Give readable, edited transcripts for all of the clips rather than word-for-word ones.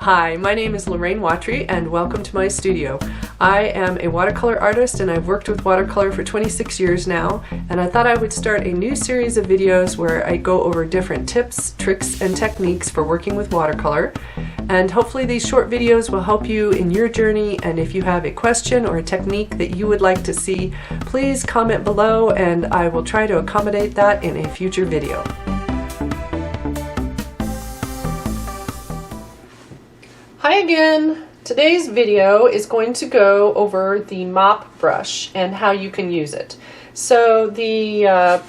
Hi, my name is Lorraine Watry and welcome to my studio. I am a watercolor artist and I've worked with watercolor for 26 years now, and I thought I would start a new series of videos where I go over different tips, tricks, and techniques for working with watercolor. And hopefully these short videos will help you in your journey, and if you have a question or a technique that you would like to see, please comment below and I will try to accommodate that in a future video. Hi again! Today's video is going to go over the mop brush and how you can use it. So the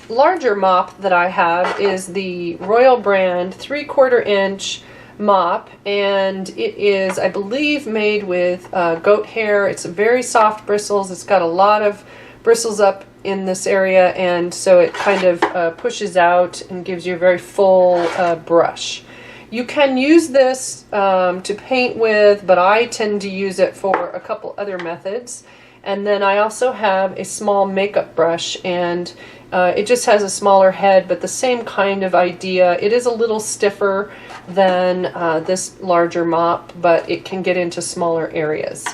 larger mop that I have is the Royal brand 3/4 inch mop, and it is, I believe, made with goat hair. It's very soft bristles. It's got a lot of bristles up in this area, and so it kind of pushes out and gives you a very full brush. You can use this to paint with, but I tend to use it for a couple other methods. And then I also have a small makeup brush, and it just has a smaller head, but the same kind of idea. It is a little stiffer than this larger mop, but it can get into smaller areas.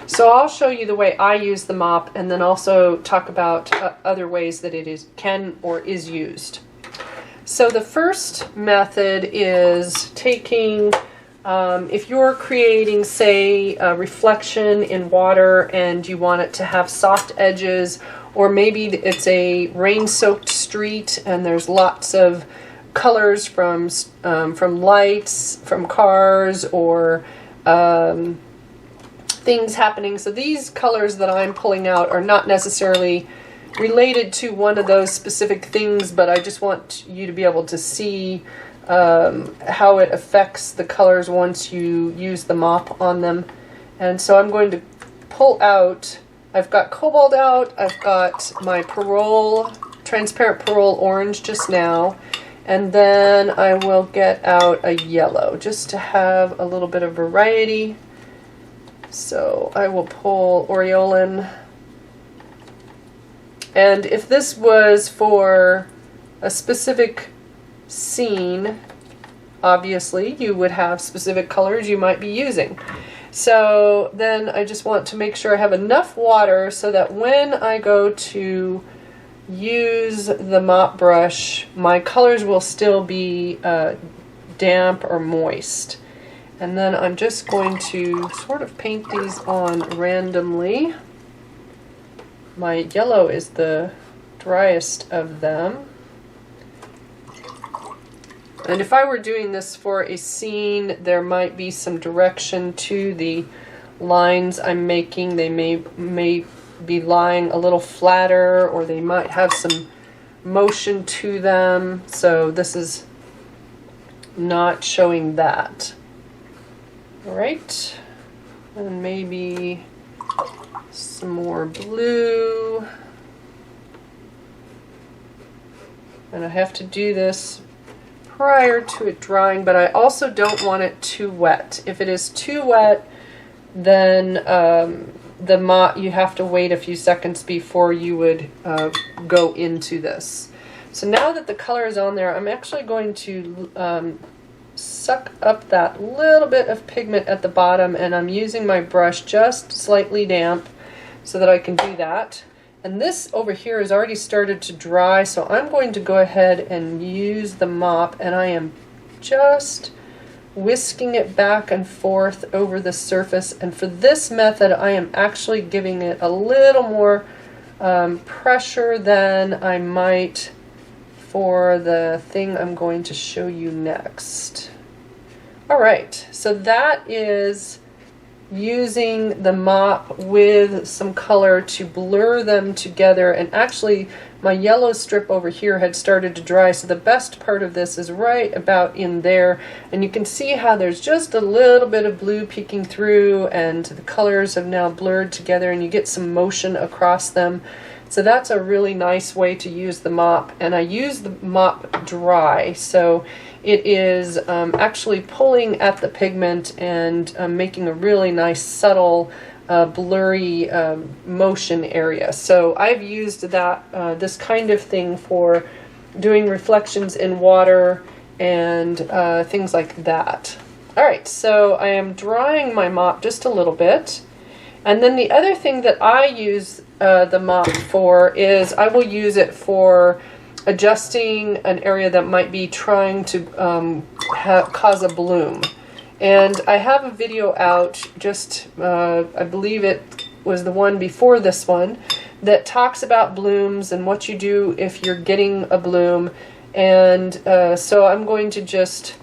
So I'll show you the way I use the mop, and then also talk about other ways that it can or is used. So the first method is taking, if you're creating, say, a reflection in water and you want it to have soft edges, or maybe it's a rain-soaked street and there's lots of colors from lights, from cars, or things happening. So these colors that I'm pulling out are not necessarily related to one of those specific things, but I just want you to be able to see how it affects the colors once you use the mop on them. And so I'm going to pull out, I've got cobalt out, I've got my transparent Perol orange just now, and then I will get out a yellow just to have a little bit of variety. So I will pull Aureolin. And if this was for a specific scene, obviously you would have specific colors you might be using. So then I just want to make sure I have enough water so that when I go to use the mop brush, my colors will still be damp or moist. And then I'm just going to sort of paint these on randomly. My yellow is the driest of them. And if I were doing this for a scene, there might be some direction to the lines I'm making. They may be lying a little flatter, or they might have some motion to them. So this is not showing that. All right, and maybe some more blue. And I have to do this prior to it drying, but I also don't want it too wet. If it is too wet, then the mop, you have to wait a few seconds before you would go into this. So now that the color is on there, I'm actually going to suck up that little bit of pigment at the bottom, and I'm using my brush just slightly damp so that I can do that. And this over here has already started to dry, so I'm going to go ahead and use the mop, and I am just whisking it back and forth over the surface. And for this method, I am actually giving it a little more pressure than I might for the thing I'm going to show you next. All right, so that is using the mop with some color to blur them together. And actually my yellow strip over here had started to dry, so the best part of this is right about in there, and you can see how there's just a little bit of blue peeking through, and the colors have now blurred together and you get some motion across them. So that's a really nice way to use the mop, and I use the mop dry, so it is actually pulling at the pigment and making a really nice subtle blurry motion area. So I've used that this kind of thing for doing reflections in water and things like that. Alright, so I am drying my mop just a little bit. And then the other thing that I use the mop for is I will use it for adjusting an area that might be trying to cause a bloom. And I have a video out, just I believe it was the one before this one, that talks about blooms and what you do if you're getting a bloom. And so I'm going to just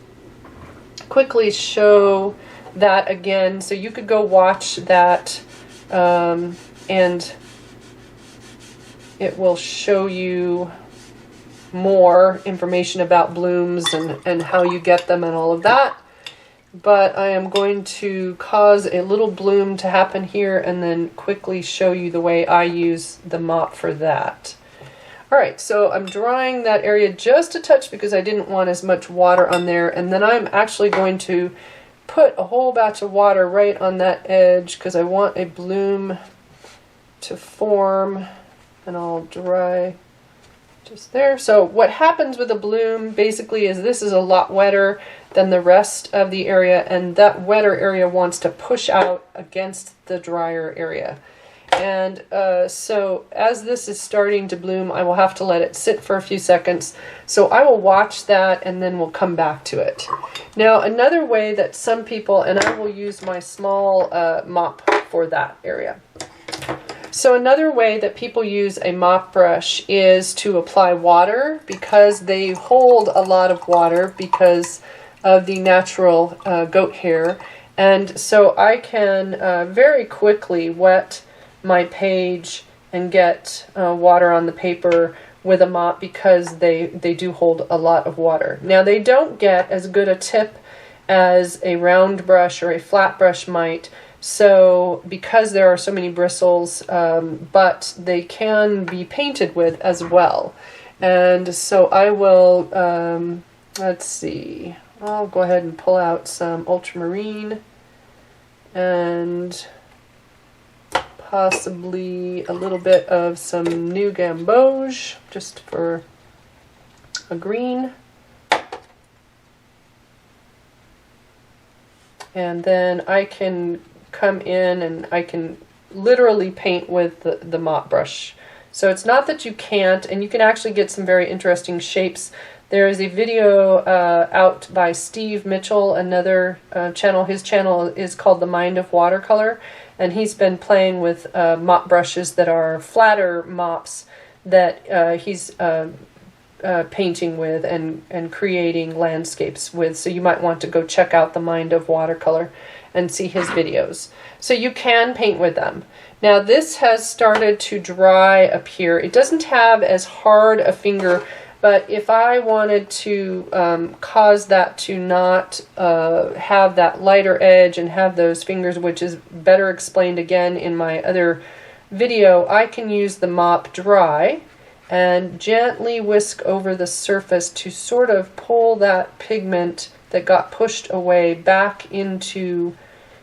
quickly show that again, so you could go watch that, and it will show you more information about blooms and how you get them and all of that. But I am going to cause a little bloom to happen here and then quickly show you the way I use the mop for that. Alright, so I'm drying that area just a touch because I didn't want as much water on there, and then I'm actually going to put a whole batch of water right on that edge because I want a bloom to form, and I'll dry just there. So what happens with a bloom basically is this is a lot wetter than the rest of the area, and that wetter area wants to push out against the drier area. And so as this is starting to bloom, I will have to let it sit for a few seconds. So I will watch that and then we'll come back to it. Now another way that some people, and I will use my small mop for that area. So another way that people use a mop brush is to apply water because they hold a lot of water because of the natural goat hair. And so I can very quickly wet my page and get water on the paper with a mop because they do hold a lot of water. Now they don't get as good a tip as a round brush or a flat brush might, so because there are so many bristles, but they can be painted with as well. And so I will, let's see, I'll go ahead and pull out some ultramarine and possibly a little bit of some new gamboge just for a green. And then I can come in and I can literally paint with the mop brush. So it's not that you can't, and you can actually get some very interesting shapes. There is a video out by Steve Mitchell, another channel. His channel is called The Mind of Watercolor, and he's been playing with mop brushes that are flatter mops that he's painting with and creating landscapes with. So you might want to go check out The Mind of Watercolor and see his videos. So you can paint with them. Now this has started to dry up here. It doesn't have as hard a finger, but if I wanted to cause that to not have that lighter edge and have those fingers, which is better explained again in my other video, I can use the mop dry and gently whisk over the surface to sort of pull that pigment that got pushed away back into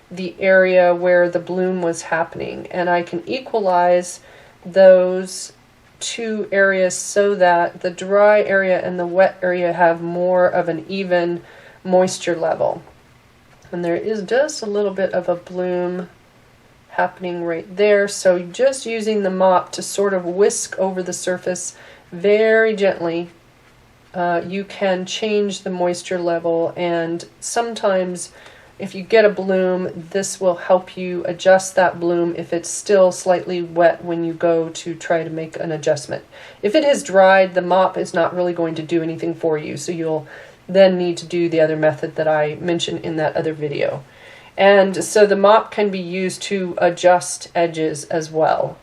the area where the bloom was happening. And I can equalize those two areas so that the dry area and the wet area have more of an even moisture level. And there is just a little bit of a bloom happening right there. So just using the mop to sort of whisk over the surface very gently, you can change the moisture level, and sometimes if you get a bloom, this will help you adjust that bloom if it's still slightly wet when you go to try to make an adjustment. If it has dried, the mop is not really going to do anything for you, so you'll then need to do the other method that I mentioned in that other video. And so the mop can be used to adjust edges as well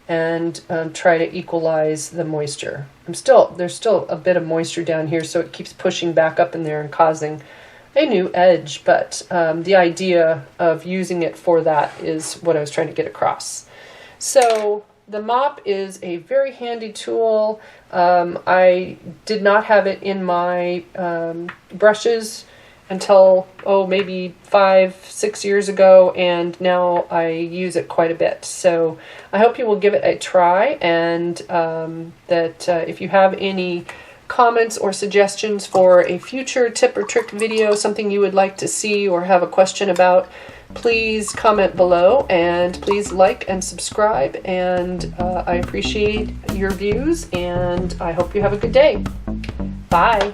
and try to equalize the moisture. There's still a bit of moisture down here, so it keeps pushing back up in there and causing a new edge, but the idea of using it for that is what I was trying to get across. So the mop is a very handy tool. I did not have it in my brushes until, maybe 5-6 years ago, and now I use it quite a bit. So I hope you will give it a try, and that if you have any comments or suggestions for a future tip or trick video, something you would like to see or have a question about, please comment below, and please like and subscribe, and I appreciate your views, and I hope you have a good day. Bye.